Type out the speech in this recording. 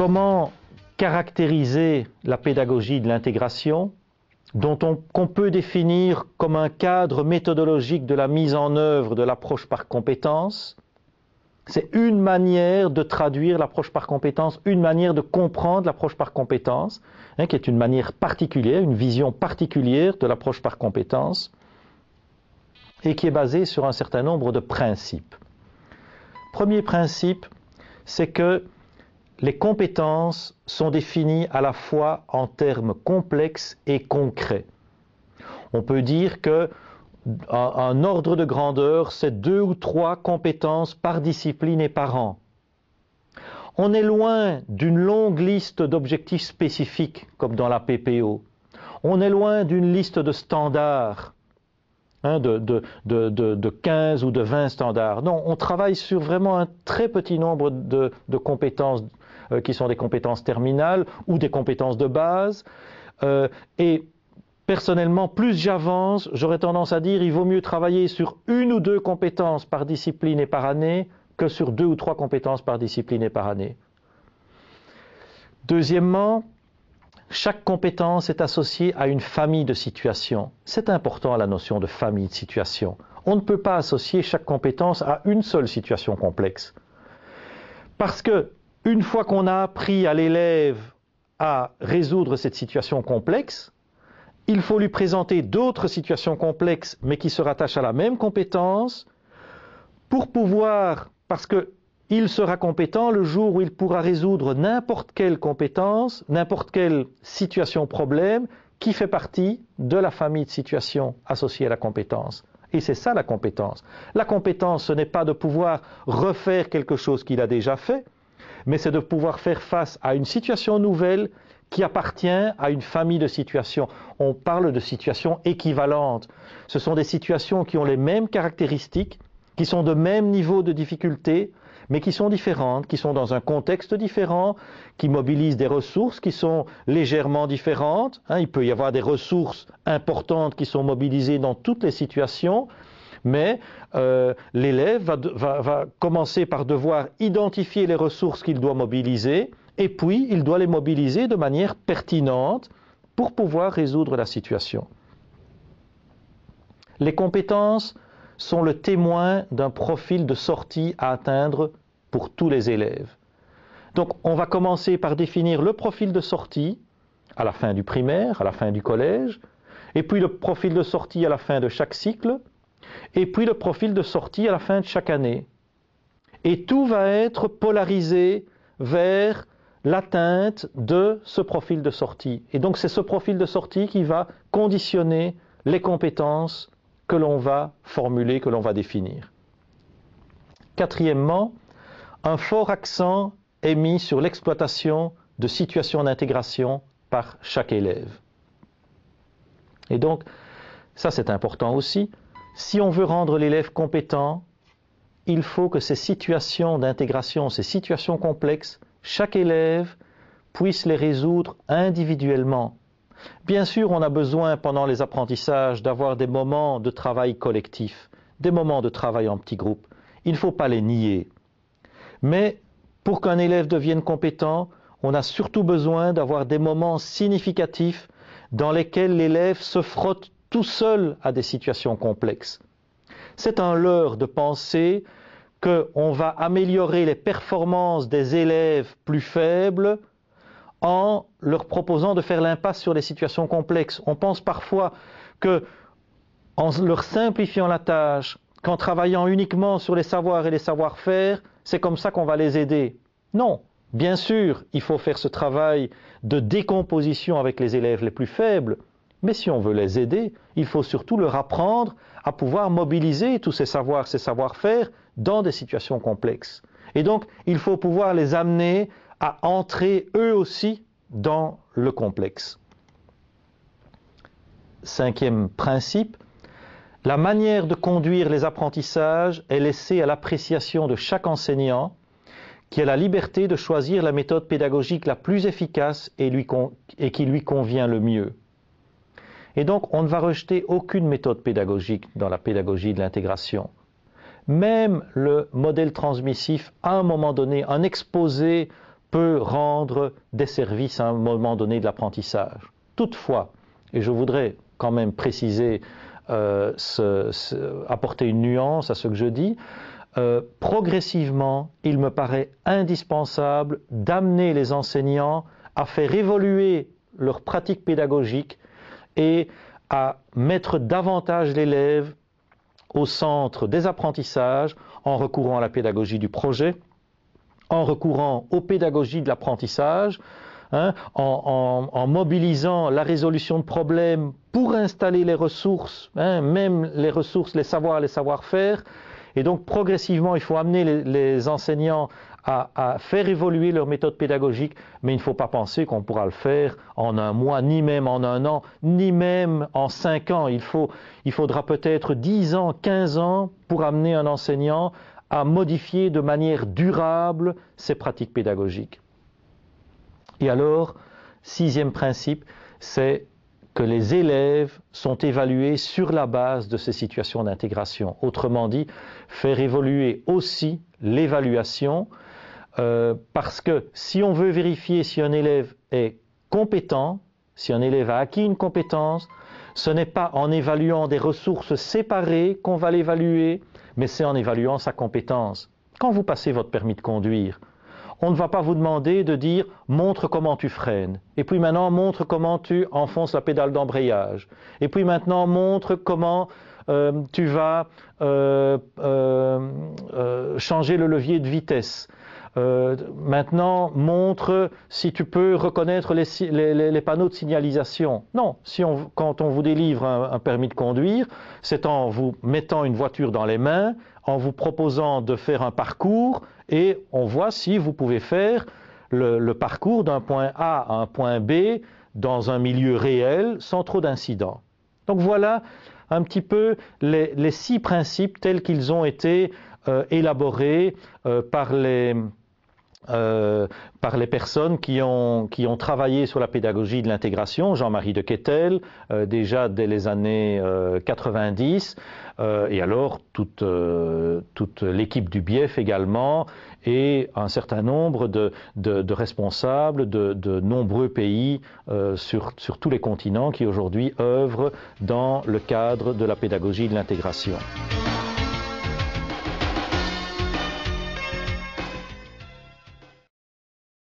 comment caractériser la pédagogie de l'intégration, qu'on peut définir comme un cadre méthodologique de la mise en œuvre de l'approche par compétences. C'est une manière de traduire l'approche par compétences, une manière de comprendre l'approche par compétences, qui est une manière particulière, une vision particulière de l'approche par compétences, et qui est basée sur un certain nombre de principes. Premier principe, c'est que les compétences sont définies à la fois en termes complexes et concrets. On peut dire que un ordre de grandeur, c'est 2 ou 3 compétences par discipline et par an. On est loin d'une longue liste d'objectifs spécifiques, comme dans la PPO. On est loin d'une liste de standards, de 15 ou de 20 standards. Non, on travaille sur vraiment un très petit nombre de compétences qui sont des compétences terminales ou des compétences de base. Et personnellement, plus j'avance, j'aurais tendance à dire qu'il vaut mieux travailler sur 1 ou 2 compétences par discipline et par année que sur 2 ou 3 compétences par discipline et par année. Deuxièmement, chaque compétence est associée à une famille de situations. C'est important, la notion de famille de situations. On ne peut pas associer chaque compétence à une seule situation complexe. Parce que, une fois qu'on a appris à l'élève à résoudre cette situation complexe, il faut lui présenter d'autres situations complexes, mais qui se rattachent à la même compétence, pour pouvoir, parce qu'il sera compétent le jour où il pourra résoudre n'importe quelle compétence, n'importe quelle situation problème, qui fait partie de la famille de situations associées à la compétence. Et c'est ça la compétence. La compétence, ce n'est pas de pouvoir refaire quelque chose qu'il a déjà fait, mais c'est de pouvoir faire face à une situation nouvelle qui appartient à une famille de situations. On parle de situations équivalentes. Ce sont des situations qui ont les mêmes caractéristiques, qui sont de même niveau de difficulté, mais qui sont différentes, qui sont dans un contexte différent, qui mobilisent des ressources qui sont légèrement différentes. Il peut y avoir des ressources importantes qui sont mobilisées dans toutes les situations, mais l'élève va commencer par devoir identifier les ressources qu'il doit mobiliser, et puis il doit les mobiliser de manière pertinente pour pouvoir résoudre la situation. Les compétences sont le témoin d'un profil de sortie à atteindre pour tous les élèves. Donc on va commencer par définir le profil de sortie à la fin du primaire, à la fin du collège, et puis le profil de sortie à la fin de chaque cycle, et puis le profil de sortie à la fin de chaque année. Et tout va être polarisé vers l'atteinte de ce profil de sortie. Et donc c'est ce profil de sortie qui va conditionner les compétences que l'on va formuler, que l'on va définir. Quatrièmement, un fort accent est mis sur l'exploitation de situations d'intégration par chaque élève. Et donc, ça c'est important aussi, si on veut rendre l'élève compétent, il faut que ces situations d'intégration, ces situations complexes, chaque élève puisse les résoudre individuellement. Bien sûr, on a besoin pendant les apprentissages d'avoir des moments de travail collectif, des moments de travail en petits groupes. Il ne faut pas les nier. Mais pour qu'un élève devienne compétent, on a surtout besoin d'avoir des moments significatifs dans lesquels l'élève se frotte tout seul à des situations complexes. C'est un leurre de penser qu'on va améliorer les performances des élèves plus faibles en leur proposant de faire l'impasse sur les situations complexes. On pense parfois que, en leur simplifiant la tâche, qu'en travaillant uniquement sur les savoirs et les savoir-faire, c'est comme ça qu'on va les aider. Non, bien sûr, il faut faire ce travail de décomposition avec les élèves les plus faibles, mais si on veut les aider, il faut surtout leur apprendre à pouvoir mobiliser tous ces savoirs, ces savoir-faire dans des situations complexes. Et donc, il faut pouvoir les amener à entrer eux aussi dans le complexe. Cinquième principe, la manière de conduire les apprentissages est laissée à l'appréciation de chaque enseignant qui a la liberté de choisir la méthode pédagogique la plus efficace et qui lui convient le mieux. Et donc, on ne va rejeter aucune méthode pédagogique dans la pédagogie de l'intégration. Même le modèle transmissif, à un moment donné, un exposé peut rendre des services à un moment donné de l'apprentissage. Toutefois, et je voudrais quand même préciser, apporter une nuance à ce que je dis, progressivement, il me paraît indispensable d'amener les enseignants à faire évoluer leur pratique pédagogique et à mettre davantage l'élève au centre des apprentissages en recourant à la pédagogie du projet, en recourant aux pédagogies de l'apprentissage, en mobilisant la résolution de problèmes pour installer les ressources, même les ressources, les savoirs, les savoir-faire. Et donc progressivement, il faut amener les enseignants à faire évoluer leur méthode pédagogique, mais il ne faut pas penser qu'on pourra le faire en un mois, ni même en un an, ni même en 5 ans. Il faudra peut-être 10 ans, 15 ans pour amener un enseignant à modifier de manière durable ses pratiques pédagogiques. Et alors, 6e principe, c'est que les élèves sont évalués sur la base de ces situations d'intégration. Autrement dit, faire évoluer aussi l'évaluation, parce que si on veut vérifier si un élève est compétent, si un élève a acquis une compétence, ce n'est pas en évaluant des ressources séparées qu'on va l'évaluer, mais c'est en évaluant sa compétence. Quand vous passez votre permis de conduire, on ne va pas vous demander de dire « montre comment tu freines » et puis maintenant « montre comment tu enfonces la pédale d'embrayage » et puis maintenant « montre comment tu vas changer le levier de vitesse ». Maintenant, montre si tu peux reconnaître les panneaux de signalisation. Non, quand on vous délivre un permis de conduire, c'est en vous mettant une voiture dans les mains, en vous proposant de faire un parcours, et on voit si vous pouvez faire le parcours d'un point A à un point B dans un milieu réel sans trop d'incidents. Donc voilà un petit peu les 6 principes tels qu'ils ont été élaborés par les personnes qui ont travaillé sur la pédagogie de l'intégration, Jean-Marie de Kettel, déjà dès les années 90, et alors toute l'équipe du BIEF également, et un certain nombre de responsables de nombreux pays sur tous les continents qui aujourd'hui œuvrent dans le cadre de la pédagogie de l'intégration.